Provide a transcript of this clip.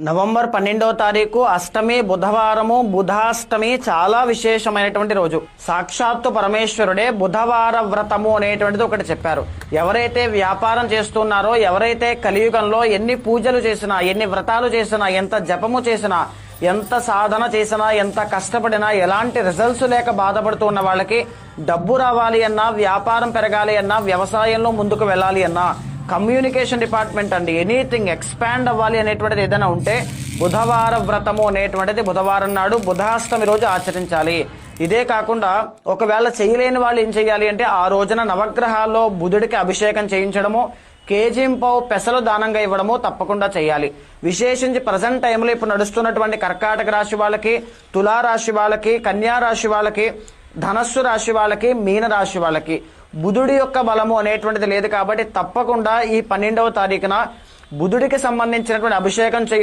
November 12వ తారీఖు అష్టమి బుధవారము. బుధాష్టమి చాలా విశేషమైనటువంటి రోజు. సాక్షాత్తు పరమేశ్వరుడే బుధవార వ్రతము అనేటువంటిది ఒకటి చెప్పారు. ఎవరైతే వ్యాపారం చేస్తున్నారో, ఎవరైతే కలియుగంలో ఎన్ని పూజలు చేసినా, ఎన్ని వ్రతాలు చేసినా, ఎంత జపము చేసినా, ఎంత సాధన చేసినా, ఎంత కష్టపడినా ఎలాంటి రిజల్ట్స్ లేక బాధపడుతున్న వాళ్ళకి డబ్బు రావాలి అన్నా, వ్యాపారం పెరగాలి అన్నా, వ్యవసాయంలో ముందుకు వెళ్ళాలి అన్నా, కమ్యూనికేషన్ డిపార్ట్మెంట్ అండి, ఎనీథింగ్ ఎక్స్పాండ్ అవ్వాలి అనేటువంటిది ఏదైనా ఉంటే బుధవార వ్రతము అనేటువంటిది బుధవారం నాడు బుధాష్టమి రోజు ఆచరించాలి. ఇదే కాకుండా ఒకవేళ చేయలేని వాళ్ళు ఏం చేయాలి అంటే ఆ రోజున నవగ్రహాల్లో బుధుడికి అభిషేకం చేయించడము, కేజీంపావు పెసలు దానంగా ఇవ్వడము తప్పకుండా చేయాలి. విశేషించి ప్రజెంట్ టైంలో ఇప్పుడు నడుస్తున్నటువంటి కర్కాటక రాశి వాళ్ళకి, తులారాశి వాళ్ళకి, కన్యా రాశి వాళ్ళకి, ధనస్సు రాశి వాళ్ళకి, మీన రాశి వాళ్ళకి బుధుడి యొక్క బలము అనేటువంటిది లేదు. కాబట్టి తప్పకుండా ఈ 12వ తారీఖున బుధుడికి సంబంధించినటువంటి అభిషేకం